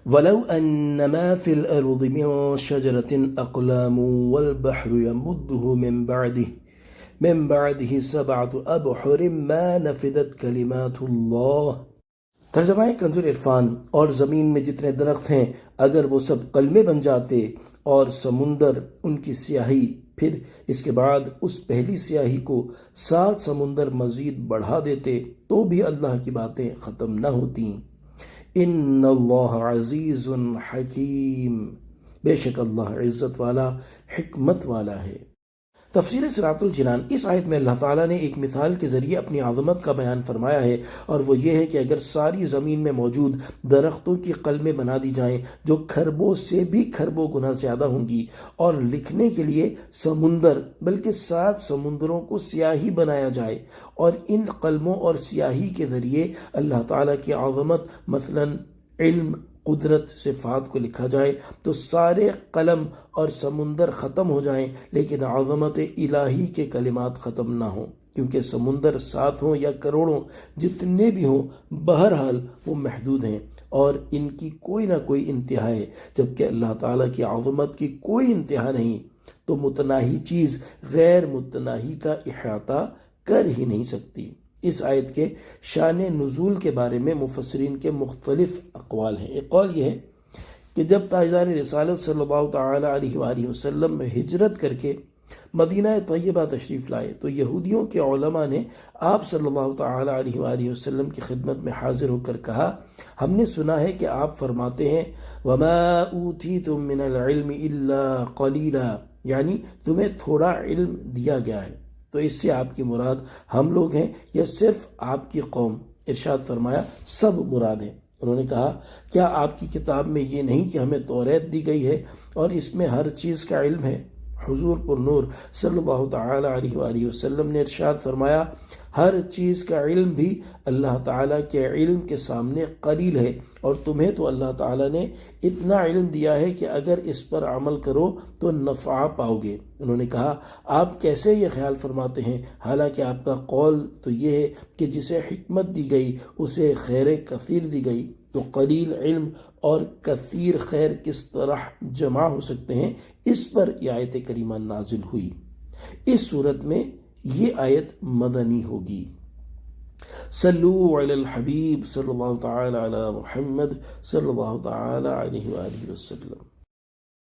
ولو أن ما في الأرض من شجرة أقلام والبحر يمده من بعده 7 أبحر ما نفدت كلمات الله۔ ترجمہ کنز العرفان۔ اور زمین میں جتنے درخت ہیں اگر وہ سب قلمے بن جاتے اور سمندر ان کی سیاہی، پھر اس کے بعد اس پہلی سیاہی کو 7 سمندر مزید بڑھا دیتے تو بھی اللہ کی باتیں ختم نہ ہوتیں۔ ان اللہ عزیز حکیم، بے شک اللہ عزت والا حکمت والا ہے۔ تفسیر صراط الجنان۔ اس آیت میں اللہ تعالیٰ نے ایک مثال کے ذریعے اپنی عظمت کا بیان فرمایا ہے، اور وہ یہ ہے کہ اگر ساری زمین میں موجود درختوں کی قلمیں بنا دی جائیں جو کھربوں سے بھی کھربوں گنا زیادہ ہوں گی، اور لکھنے کے لیے سمندر بلکہ 7 سمندروں کو سیاہی بنایا جائے، اور ان قلموں اور سیاہی کے ذریعے اللہ تعالیٰ کی عظمت مثلا علم، قدرت، صفات کو لکھا جائے تو سارے قلم اور سمندر ختم ہو جائیں لیکن عظمت الہی کے کلمات ختم نہ ہوں، کیونکہ سمندر 7 ہوں یا کروڑوں جتنے بھی ہوں بہرحال وہ محدود ہیں اور ان کی کوئی نہ کوئی انتہا ہے، جبکہ اللہ تعالیٰ کی عظمت کی کوئی انتہا نہیں، تو متناہی چیز غیر متناہی کا احاطہ کر ہی نہیں سکتی۔ اس آیت کے شان نزول کے بارے میں مفسرین کے مختلف اقوال ہیں۔ ایک قول یہ ہے کہ جب تاجدار رسالت صلی اللہ تعالی علیہ وآلہ وسلم ہجرت کر کے مدینہ طیبہ تشریف لائے تو یہودیوں کے علماء نے آپ صلی اللہ تعالی علیہ وآلہ وسلم کی خدمت میں حاضر ہو کر کہا، ہم نے سنا ہے کہ آپ فرماتے ہیں وَمَا أُوتِيتُم مِّنَ الْعِلْمِ إِلَّا قَلِيلًا، یعنی تمہیں تھوڑا علم دیا گیا ہے، تو اس سے آپ کی مراد ہم لوگ ہیں یا صرف آپ کی قوم؟ ارشاد فرمایا سب مراد ہیں۔ انہوں نے کہا کیا آپ کی کتاب میں یہ نہیں کہ ہمیں توریت دی گئی ہے اور اس میں ہر چیز کا علم ہے؟ حضور پر نور صلی اللہ تعالی علیہ وآلہ وسلم نے ارشاد فرمایا ہر چیز کا علم بھی اللہ تعالیٰ کے علم کے سامنے قلیل ہے، اور تمہیں تو اللہ تعالیٰ نے اتنا علم دیا ہے کہ اگر اس پر عمل کرو تو نفع پاؤ گے۔ انہوں نے کہا آپ کیسے یہ خیال فرماتے ہیں حالانکہ آپ کا قول تو یہ ہے کہ جسے حکمت دی گئی اسے خیر کثیر دی گئی، تو قلیل علم اور کثیر خیر کس طرح جمع ہو سکتے ہیں؟ اس پر یہ آیت کریمہ نازل ہوئی۔ اس صورت میں یہ آیت مدنی ہوگی۔ صلو علی الحبیب صلی اللہ تعالی علی محمد صلی اللہ تعالی علیہ وآلہ وسلم۔